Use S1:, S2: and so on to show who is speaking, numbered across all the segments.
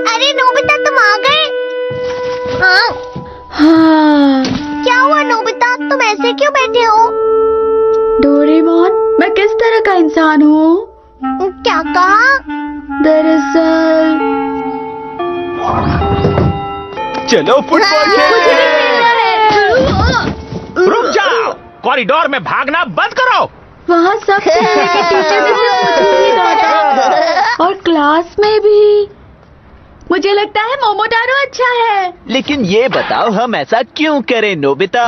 S1: अरे नोबिता, तुम आ गए?
S2: हाँ।
S1: क्या हुआ नोबिता, तुम ऐसे क्यों बैठे हो?
S2: डोरेमोन, मैं किस तरह का इंसान हूँ?
S1: क्या कहा?
S2: दरअसल
S3: चलो फुटबॉल खेलते हैं। रुक जाओ, कॉरिडोर में भागना बंद करो।
S2: वहाँ सब टीचर ने सिर्फ मुझे ही डांटा और क्लास में भी। मुझे लगता है मोमोटारो अच्छा है।
S3: लेकिन ये बताओ, हम ऐसा क्यों करें नोबिता?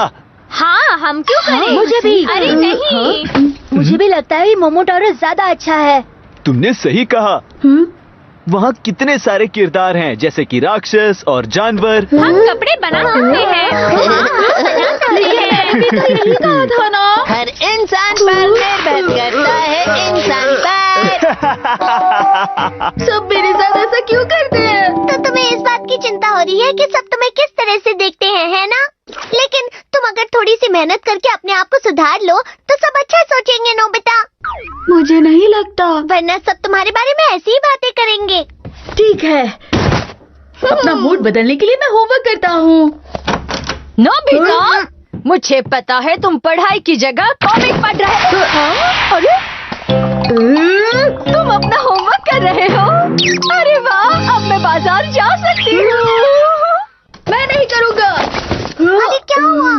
S4: हाँ, हम क्यों करें?
S1: मुझे भी।
S4: अरे नहीं,
S1: मुझे भी लगता है मोमोटारो ज्यादा अच्छा है।
S3: तुमने सही कहा। वहाँ कितने सारे किरदार हैं, जैसे कि राक्षस और जानवर।
S4: हम कपड़े बना सकते हैं।
S2: यही कहा था ना।
S1: हर इंसान पर निर्भर करता है इंसान पर।
S2: सब मेरे साथ ऐसा क्यों करते हैं?
S1: तो तुम्हें इस बात की चिंता हो रही है कि सब तुम्हें किस तरह से देखते हैं, है ना? लेकिन तुम अगर थोड़ी सी मेहनत करके अपने आप को सुधार लो तो सब अच्छा सोचेंगे नोबिता।
S2: मुझे नहीं लगता।
S1: वरना सब तुम्हारे बारे में ऐसी ही बातें करेंगे।
S2: ठीक है, अपना मूड बदलने के लिए मैं होमवर्क करता हूँ।
S4: नोबिता, मुझे पता है तुम पढ़ाई की जगह कॉमिक पढ़ रहे हो। अरे तुम अपना होमवर्क कर रहे हो? अरे वाह, अब मैं बाजार जा सकती हूँ।
S2: मैं नहीं करूँगा।
S1: अरे क्या हुआ?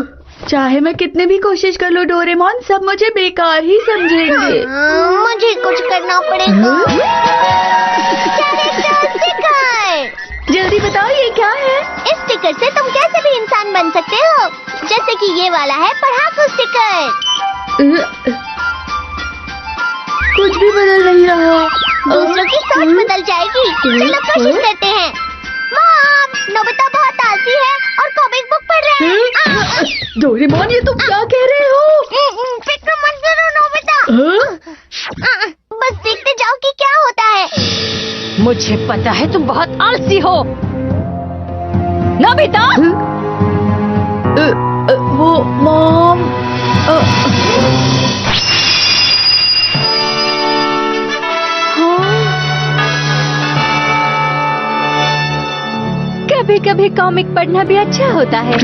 S2: चाहे मैं कितने भी कोशिश कर लूं डोरेमोन, सब मुझे बेकार ही समझेंगे।
S1: मुझे कुछ करना पड़ेगा।
S2: जल्दी बताओ, ये क्या है?
S1: इस स्टिकर से तुम कैसे भी इंसान बन सकते हो, जैसे कि ये वाला है पढ़ाकू स्टिकर।
S2: कुछ भी बदल नहीं रहा।
S1: दूसरों की सोच बदल जाएगी। चलो कोशिश करते हैं। मॉम, नोबिता बहुत आलसी है और कॉमिक बुक पढ़ रहे हैं।
S2: डोरेमोन, ये तुम क्या कह रहे हो?
S1: फिक्र मत करो नोबिता। बस देखते जाओ कि क्या होता है।
S4: मुझे पता है तुम बहुत आलसी हो। नोबिता,
S2: वो मॉम।
S4: कभी कभी कॉमिक पढ़ना भी अच्छा होता है।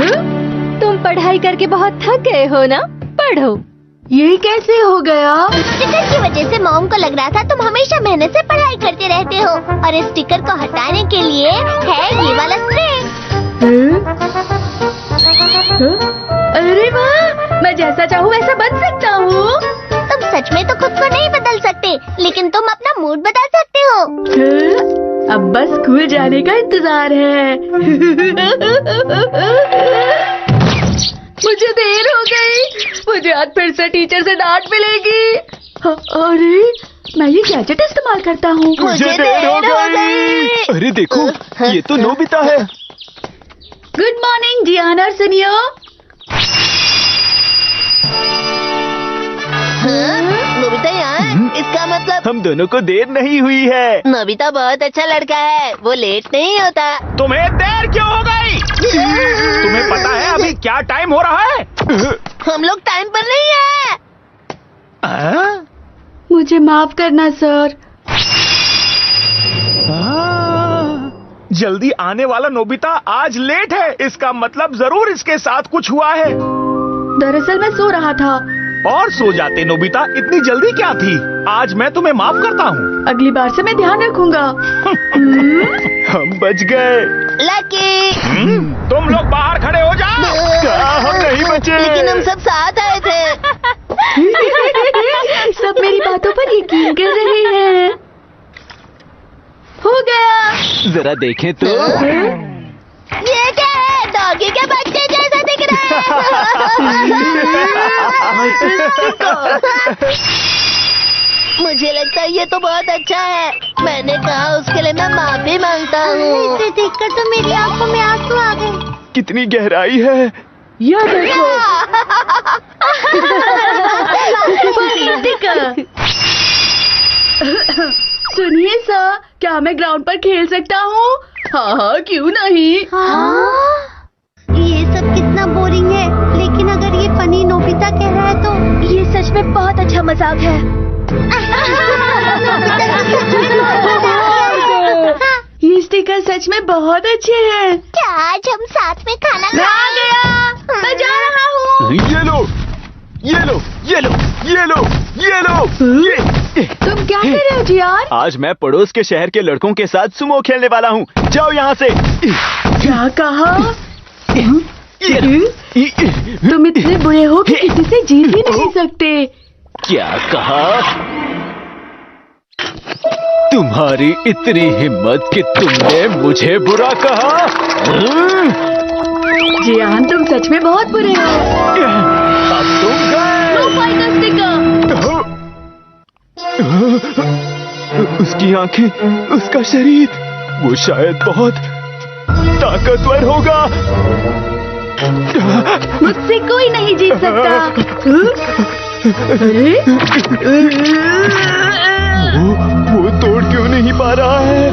S4: तुम पढ़ाई करके बहुत थक गए हो ना? पढ़ो।
S2: ये कैसे हो गया?
S1: स्टिकर की वजह से मॉम को लग रहा था तुम हमेशा मेहनत से पढ़ाई करते रहते हो, और इस स्टिकर को हटाने के लिए है ये वाला स्प्रे।
S2: अरे वाह, मैं जैसा चाहूँ वैसा बन सकता हूँ।
S1: तुम सच में तो खुद को नहीं बदल सकते, लेकिन तुम अपना मूड बदल सकते हो।
S2: अब बस स्कूल जाने का इंतजार है। मुझे देर हो गई। मुझे आज फिर से टीचर से डांट मिलेगी। अरे, मैं ये गैजेट इस्तेमाल करता हूँ।
S3: मुझे देर हो गई। अरे देखो, ये तो नोबिता है।
S2: गुड मॉर्निंग जियाना और सुनियो।
S1: नोबिता यार, इसका मतलब
S3: हम दोनों को देर नहीं हुई है।
S1: नोबिता बहुत अच्छा लड़का है, वो लेट नहीं होता।
S3: तुम्हें देर क्यों हो गई? तुम्हें पता है अभी क्या टाइम हो रहा है?
S1: हम लोग टाइम पर नहीं है।
S2: मुझे माफ करना सर।
S3: जल्दी आने वाला नोबिता आज लेट है। इसका मतलब जरूर इसके साथ कुछ हुआ है।
S2: दरअसल मैं सो रहा था।
S3: और सो जाते नोबिता, इतनी जल्दी क्या थी? आज मैं तुम्हें माफ करता हूँ।
S2: अगली बार से मैं ध्यान रखूंगा।
S3: हम बच गए।
S1: लकी,
S3: तुम लोग बाहर खड़े हो जाओ। क्या हम नहीं बचे?
S1: लेकिन हम सब साथ आए थे।
S2: सब मेरी बातों पर यकीन कर रहे हैं। हो गया।
S3: जरा देखें तो।
S1: ये क्या है? डॉगी के बच्चे जैसा दिख रहा है। मुझे लगता है ये तो बहुत अच्छा है। मैंने कहा उसके लिए मैं माफी मांगता हूँ। इसे देखकर तो मेरी आंखों में आंसू आ गए।
S3: कितनी गहराई है।
S2: ये देखो। सुनिए सर, क्या मैं ग्राउंड पर खेल सकता हूँ? हाँ हाँ, क्यों नहीं।
S1: ये सब कितना बोरिंग है, लेकिन अगर ये फनी नोबिता कह रहा है तो
S2: ये सच में बहुत अच्छा मजाक है।
S1: नोबिता
S2: सच में बहुत अच्छे हैं।
S1: क्या आज हम साथ में खाना
S2: मैं आ गया, मैं जा रहा हूँ।
S3: ये लो, ये लो, ये लो, ये लो, ये लो, ये।
S2: तुम क्या कर रहे हो जियान?
S3: आज मैं पड़ोस के शहर के लड़कों के साथ सुमो खेलने वाला हूँ। जाओ यहाँ से।
S2: क्या कहा?
S3: ये लो।
S2: तुम इतने बुरे हो कि किसी से जीत ही नहीं सकते।
S3: क्या कहा? तुम्हारी इतनी हिम्मत कि तुमने मुझे बुरा कहा?
S2: जियान, तुम सच में बहुत बुरे हो।
S3: अब तुम गए।
S2: No fighter sticker.
S3: उसकी आंखें, उसका शरीर, वो शायद बहुत ताकतवर होगा।
S2: मुझसे कोई नहीं जीत सकता। अरे?
S3: वो तोड़ क्यों नहीं पा रहा है?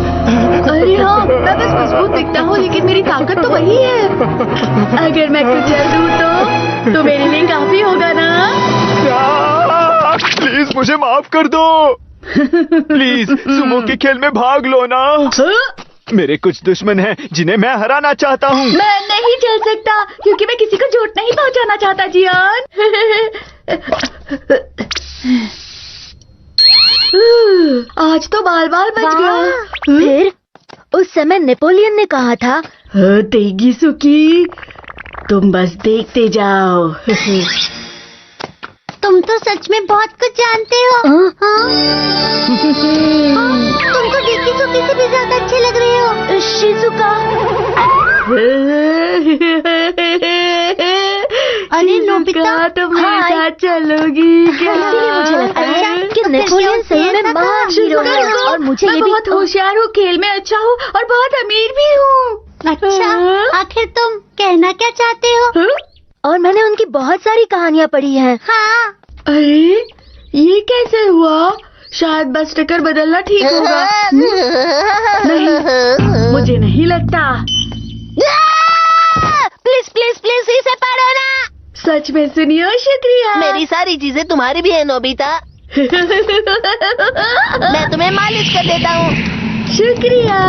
S2: अरे हाँ, मैं बस मजबूत दिखता हूँ लेकिन मेरी ताकत तो वही है। अगर मैं कुचल दूँ तो मेरे लिए काफी होगा ना?
S3: प्लीज मुझे माफ कर दो। प्लीज सुमो के खेल में भाग लो ना। मेरे कुछ दुश्मन हैं जिन्हें मैं हराना चाहता हूँ।
S2: मैं नहीं चल सकता क्योंकि मैं किसी को चोट नहीं पहुँचाना चाहता जियान। आज तो बाल बाल बच गया।
S1: फिर उस समय नेपोलियन ने कहा था,
S2: तेगी सुकी, तुम बस देखते जाओ।
S1: तुम तो सच में बहुत कुछ जानते हो। तुमको डेकी सुकी से भी ज्यादा अच्छे लग रहे हो शिजुका। अरे नोबिता,
S2: तुम मेरे साथ चलोगी क्या?
S1: इसीलिए मुझे लगता है कि नेपोलियन सही में महान हीरो है और मुझे ये भी
S2: बहुत होशियार हूँ, खेल में अच्छा हूँ और बहुत अमीर भी हूँ।
S1: अच्छा, आखिर तुम कहना क्या चाहते हो? और मैंने उनकी बहुत सारी कहानियाँ पढ़ी हैं। हाँ।
S2: अरे ये कैसे हुआ? शायद बस स्टिकर बदलना ठीक होगा। नहीं, मुझे नहीं लगता।
S1: प्लीज प्लीज प्लीज इसे पढ़ो ना।
S2: सच में सुनियो, शुक्रिया।
S5: मेरी सारी चीजें तुम्हारी भी है नोबिता। मैं तुम्हें मालिश कर देता हूँ।
S2: शुक्रिया।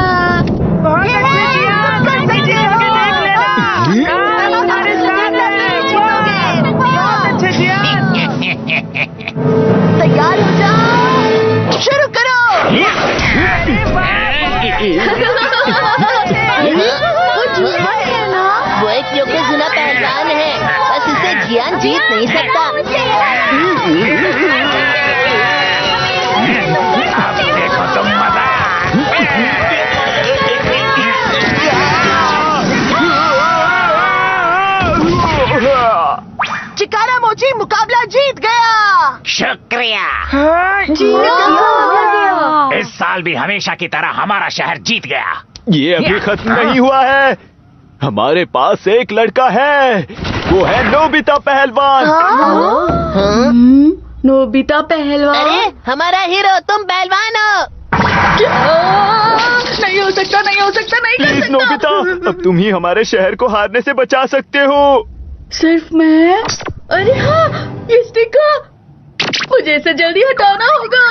S5: तैयार हो जाओ, शुरू करो। वो एक योकोजुना पहलवान है, बस इसे जियान जीत नहीं सकता।
S3: देखो तुम मजा।
S5: चिकारा मोची मुकाबला जीत गया।
S3: शुक्रिया। इस साल भी हमेशा की तरह हमारा शहर जीत गया। ये अभी खत्म नहीं हुआ है। हमारे पास एक लड़का है, वो है नोबिता पहलवान।
S2: नोबिता पहलवान?
S5: अरे हमारा हीरो, तुम पहलवान हो।
S2: नहीं हो सकता, नहीं हो सकता, नहीं कर
S3: प्लीज
S2: सकता।
S3: नोबिता, अब तुम ही हमारे शहर को हारने से बचा सकते हो।
S2: सिर्फ मैं? अरे हाँ, ये स्टिकर मुझे इसे जल्दी हटाना होगा।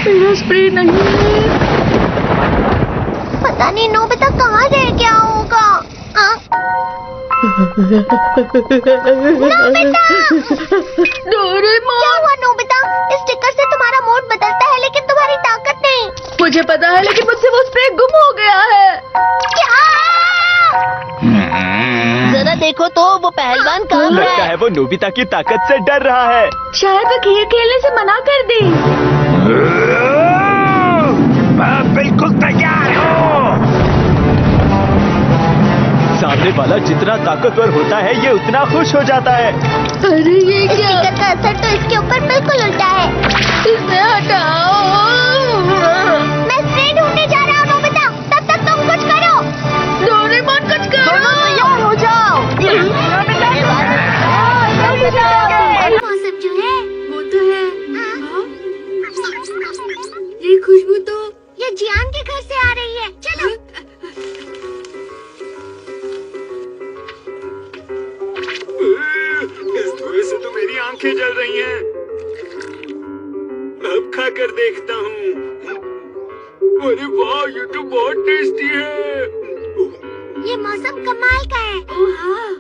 S2: मेरा स्प्रे नहीं है।
S1: पता नहीं नोबिता कहाँ रह गया होगा।
S2: डोरेमोन!
S1: क्या हुआ नोबिता? इस स्टिकर से तुम्हारा मूड बदलता है लेकिन तुम्हारी ताकत नहीं।
S2: मुझे पता है लेकिन मुझसे वो स्प्रे गुम हो गया है।
S1: क्या?
S5: जरा देखो तो वो पहलवान कहाँ
S3: लगता
S5: है?
S3: है वो नोबिता की ताकत से डर रहा है।
S2: शायद वो खेल खेलने से मना कर दे।
S3: मैं बिल्कुल तैयार हूँ। सामने वाला जितना ताकतवर होता है ये उतना खुश हो जाता है।
S2: अरे ये
S1: इस
S2: क्या?
S1: स्टिकर का असर तो इसके ऊपर बिल्कुल उल्टा है।
S2: इसे हटाओ।
S1: मैं स्प्रे ढूंढने जा रहा हूँ नोबिता, तब तक तुम कुछ करो।
S2: डोरेमोन कुछ करो।
S5: तैयार हो जाओ।
S1: मौसम जो है
S2: वो तो है। ये खुशबू तो
S1: ये जियान के घर से आ रही है। चलो।
S6: इस धुएं से तो मेरी आंखें जल रही हैं। अब खाकर देखता हूँ। अरे वाह, ये तो बहुत टेस्टी है।
S1: ये मौसम कमाल का है।
S2: ओह हाँ,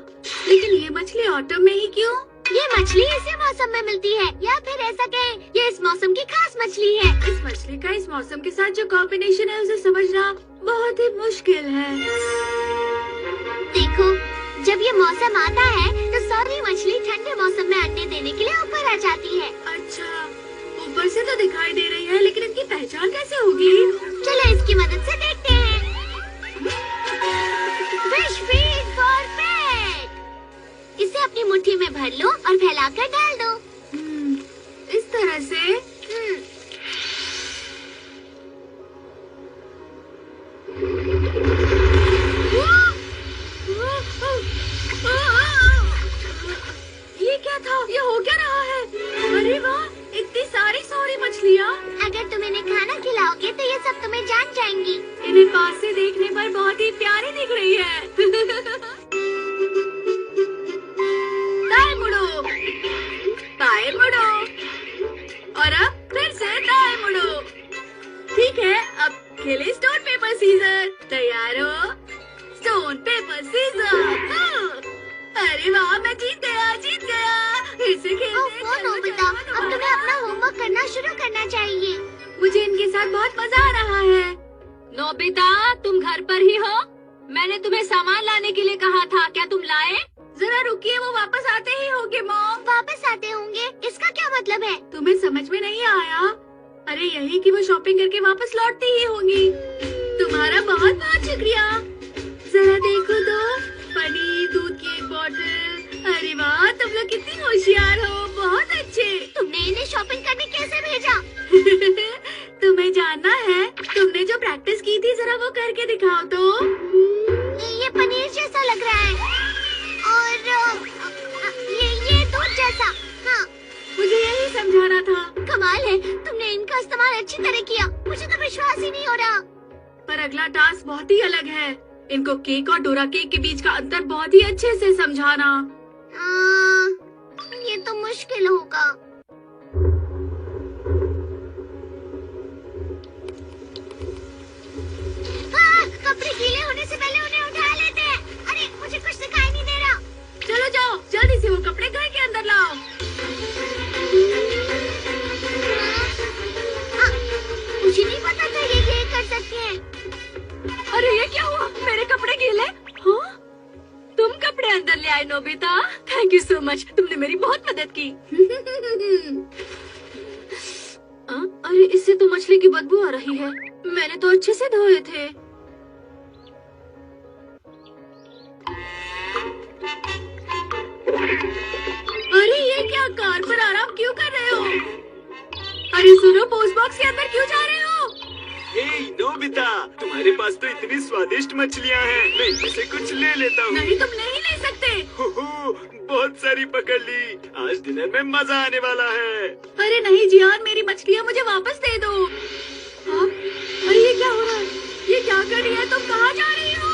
S2: लेकिन ये मछली ऑटम में ही क्यों?
S1: ये मछली इसी मौसम में मिलती है, या फिर ऐसा कहें ये इस मौसम की खास मछली है।
S2: इस मछली का इस मौसम के साथ जो कॉम्बिनेशन है उसे समझना बहुत ही मुश्किल है।
S1: देखो, जब ये मौसम आता है तो सारी मछली ठंडे मौसम में अंडे देने के लिए ऊपर आ जाती है।
S2: अच्छा, ऊपर से तो दिखाई दे रही है, लेकिन इनकी पहचान कैसे होगी?
S1: चलो इसकी मदद से देखते हैं। फिश फीड फॉर पेट। इसे अपनी मुट्ठी में भर लो और फैलाकर डाल दो।
S2: इस तरह से। ये क्या था? ये हो क्या रहा है? अरे वाह, इतनी सारी सॉरी मछलियाँ।
S1: अगर तुम इन्हें खाना खिलाओगे तो ये सब तुम्हें जान जाएंगी।
S2: इन्हें पास से देखने पर बहुत ही प्यारी दिख रही है। दाएं मुड़ो, बाएं मुड़ो, और अब फिर से दाएं मुड़ो। ठीक है, अब खेले स्टोन पेपर सीजर। तैयार हो? Stone paper scissor. अरे वाह, मैं जीत गया, जीत गया। फिर से खेलते हैं।
S1: ओह नोबिता, अब तुम्हें अपना होमवर्क करना शुरू करना चाहिए।
S2: मुझे इनके साथ बहुत मजा आ रहा है। नोबिता, तुम घर पर ही हो? मैंने तुम्हें सामान लाने के लिए कहा था, क्या तुम लाए? जरा रुकिए, वो वापस आते ही होंगे मॉम।
S1: वापस आते होंगे, इसका क्या मतलब है?
S2: तुम्हें समझ में नहीं आया? अरे यही कि वो शॉपिंग करके वापस लौटती ही होंगी। तुम्हारा बहुत बहुत शुक्रिया। जरा देखो तो, पनीर, दूध की एक बोतल। अरे वाह, तुम लोग कितनी होशियार हो, बहुत अच्छे।
S1: तुमने इन्हें शॉपिंग करने कैसे भेजा?
S2: तुम्हें जानना है? तुमने जो प्रैक्टिस की थी, जरा वो करके दिखाओ तो।
S1: ये पनीर जैसा लग रहा है, और ये दूध जैसा। हाँ,
S2: मुझे यही समझाना था।
S1: कमाल है, तुमने इनका इस्तेमाल अच्छी तरह किया। मुझे तो विश्वास ही नहीं हो रहा।
S2: पर अगला टास्क बहुत ही अलग है। इनको केक और डोरा केक के बीच का अंतर बहुत ही अच्छे से समझाना।
S1: ये तो मुश्किल होगा। कपड़े गीले होने से पहले उन्हें उठा लेते हैं। अरे मुझे कुछ दिखाई नहीं दे रहा।
S2: चलो जाओ, जल्दी से वो कपड़े घर के अंदर लाओ।
S1: मुझे नहीं पता था ये कर सकते हैं।
S2: अरे ये क्या हुआ? मेरे कपड़े गीले? हाँ? तुम कपड़े अंदर ले आए Nobita. Thank you so much, तुमने मेरी बहुत मदद की। अरे इससे तो मछली की बदबू आ रही है। मैंने तो अच्छे से धोए थे। अरे ये क्या, कार पर आराम क्यों कर रहे हो? अरे सुनो, पोस्ट बॉक्स के अंदर क्यों जा रहे हो?
S6: हे नोबिता, तुम्हारे पास तो इतनी स्वादिष्ट मछलियाँ हैं, मैं इनसे कुछ ले लेता हूँ।
S2: नहीं, तुम नहीं ले सकते।
S6: हो, बहुत सारी पकड़ ली। आज डिनर में मजा आने वाला है।
S2: अरे नहीं जियान, मेरी मछलियाँ मुझे वापस दे दो। हाँ? अरे ये क्या हो रहा है? ये क्या कर रही है? तुम कहाँ जा रही हो?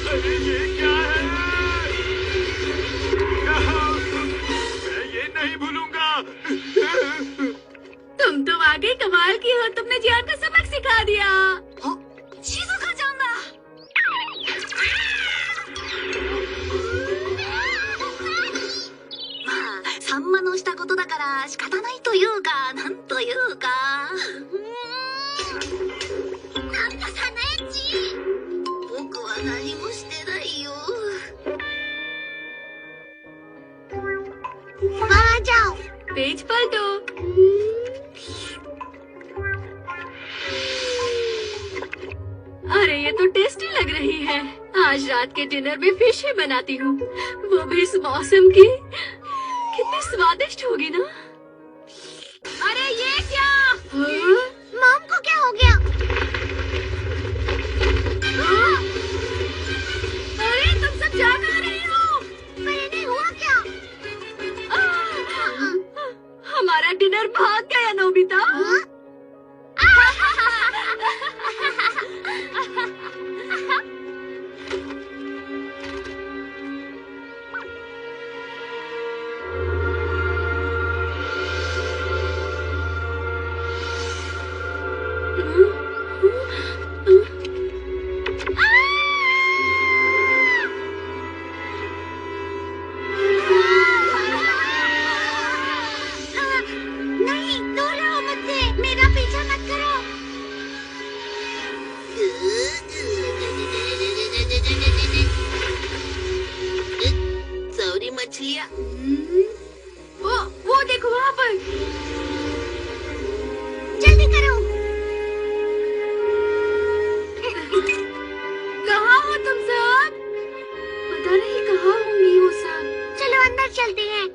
S6: अरे ये क्या है? मैं ये नहीं भूलूंगा।
S2: तुम तो वाकई कमाल की हो, तुमने जियान को सबक सिखा दिया।
S1: शिजुका जाऊंगा।
S5: サンマのしたことだから仕方ないというか、なんというか。
S1: なんだサナエッチ。
S5: 僕は何もしてないよ。
S1: वहाँ जाओ।
S2: पेज पलटो। अरे ये तो टेस्टी लग रही है। आज रात के डिनर में फिश ही बनाती हूँ, वो भी इस मौसम की। कितनी स्वादिष्ट होगी ना।
S1: अरे ये क्या?
S2: हाँ?
S1: मॉम को क्या हो गया?
S2: हाँ? अरे तुम सब जा कहाँ रही हो?
S1: पर इन्हें हुआ क्या?
S2: हमारा डिनर भाग गया नोबिता।
S1: हाँ?
S2: वो देखो वहाँ पर।
S1: जल्दी करो।
S2: कहाँ हो तुम सब? पता नहीं कहाँ होंगी वो सब।
S1: चलो अंदर चलते हैं।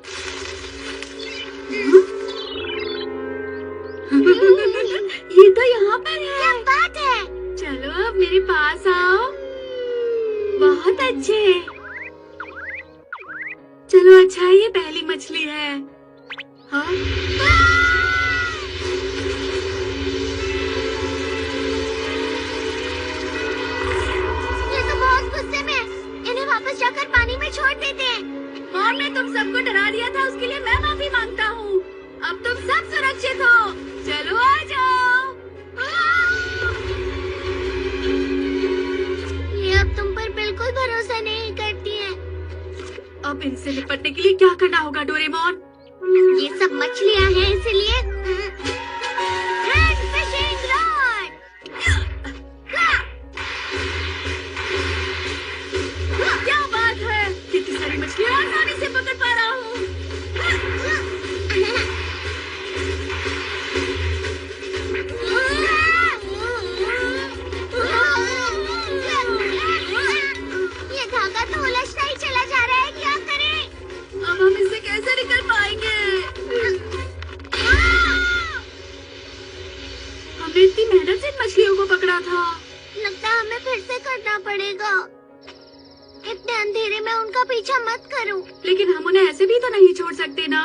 S2: ये तो यहाँ पर है।
S1: क्या बात है?
S2: चलो अब मेरे पास आओ। बहुत अच्छे। चलो अच्छा ये पहली मछली है। हाँ?
S1: ये तो बहुत गुस्से में है। इन्हें वापस जाकर पानी में छोड़ देते हैं।
S2: मॉम ने तुम सबको डरा दिया था, उसके लिए मैं माफी मांगता हूँ। अब तुम सब सुरक्षित हो। चलो आ जाओ।
S1: ये अब तुम पर बिल्कुल भरोसा नहीं करती है।
S2: अब इनसे निपटने के लिए क्या करना होगा डोरेमोन?
S1: ये सब मछलियाँ हैं इसलिए हैंड फिशिंग रॉड।
S2: क्या बात है, कितनी सारी मछलियाँ आसानी से पकड़ पा रहा हूँ।
S1: ये धागा तो उलझता ही चला जा रहा है। क्या करें?
S2: अब हम इससे कैसे निकल पाएंगे? हमने इतनी मेहनत से इन मछलियों को पकड़ा था।
S1: लगता है हमें फिर से करना पड़ेगा। इतने अंधेरे में उनका पीछा मत करो।
S2: लेकिन हम उन्हें ऐसे भी तो नहीं छोड़ सकते ना।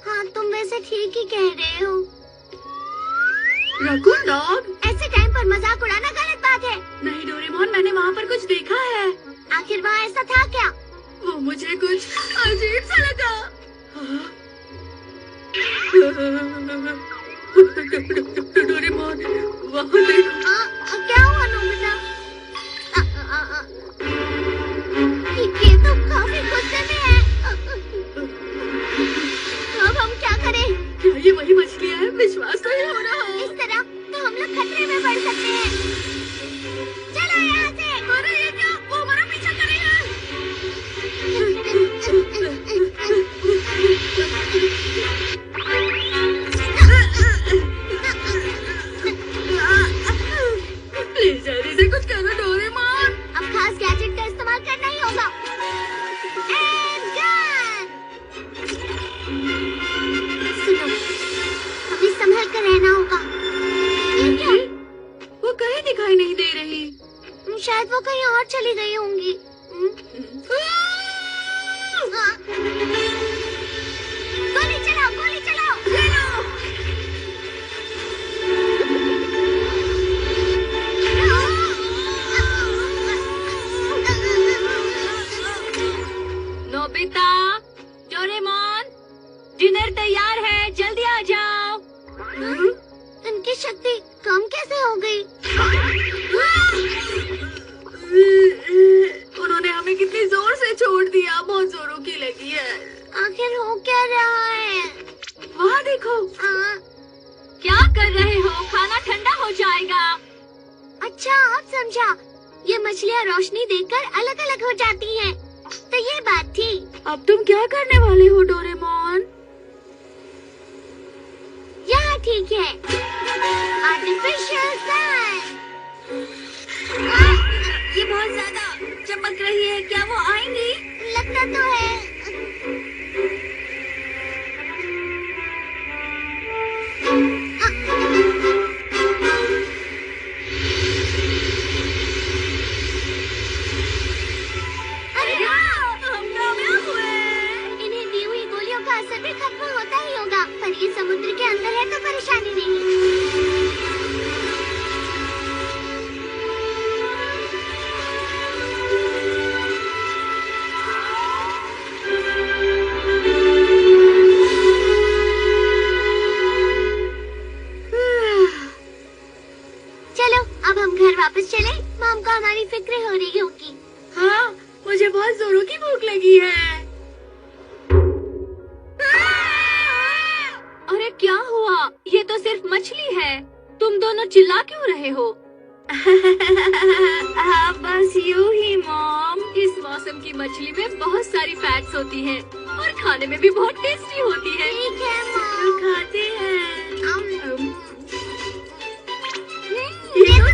S1: हाँ तुम वैसे ठीक ही कह रहे हो।
S2: रघुन डॉग,
S1: ऐसे टाइम पर मजाक उड़ाना गलत बात है।
S2: नहीं डोरेमोन, मैंने वहाँ पर कुछ देखा है।
S1: आखिर वहाँ ऐसा था क्या?
S2: वो मुझे कुछ अजीब सा लगा। डोरेमोन, वहाँ देखो।
S1: क्या हुआ नोबिता? ये तो काफी गुस्से में है। अब हम क्या करें?
S2: क्या ये वही मछलियाँ हैं? विश्वास नहीं हो रहा।
S1: इस तरह तो हम लोग खतरे में पड़ सकते हैं। चलो यहाँ से।
S2: अरे ये क्या? वो हमारा पीछा करेगा। प्लीज जल्दी से कुछ करो डोरेमोन।
S1: अब खास गैजेट का इस्तेमाल करना ही होगा। And gun. सुनो, अभी संभल कर रहना होगा। ये क्या?
S2: वो कहीं दिखाई नहीं दे रही।
S1: शायद वो कहीं और चली गई होंगी। हाँ। गोली चलाओ, गोली चलाओ।
S2: नोबिता, डोरेमोन, डिनर तैयार है, जल्दी आ जाओ।
S1: इनकी शक्ति कम कैसे हो गई?
S2: उन्होंने हमें कितनी जोर से छोड़ दिया। बहुत जोरों की लगी है।
S1: आखिर हो क्या रहा है?
S2: वहाँ देखो। क्या कर रहे हो? खाना ठंडा हो जाएगा।
S1: अच्छा अब समझा। ये मछलियाँ रोशनी देखकर अलग अलग हो जाती हैं। तो ये बात थी।
S2: अब तुम क्या करने वाले हो डोरेमोन?
S1: यहाँ ठीक है। Artificial sun.
S2: ये बहुत ज्यादा चमक रही है। क्या वो आएंगी?
S1: लगता तो है। अरे हाँ,
S2: हम कामयाब हुए।
S1: इन्हें दी हुई गोलियों का असर भी खत्म होता ही होगा। पर ये समुद्र के अंदर है तो परेशानी नहीं। चलो अब हम घर वापस चले। माम को हमारी फिक्र हो रही होगी।
S2: हाँ, मुझे बहुत जोरों की भूख लगी है। अरे क्या हुआ? ये तो सिर्फ मछली है। तुम दोनों चिल्ला क्यों रहे हो? हाँ, बस यूं ही मॉम। इस मौसम की मछली में बहुत सारी फैट्स होती हैं और खाने में भी बहुत टेस्टी होती है।
S1: ठीक है
S2: तो
S1: माँ।
S2: खाते हैं।
S1: अम,
S2: ये तो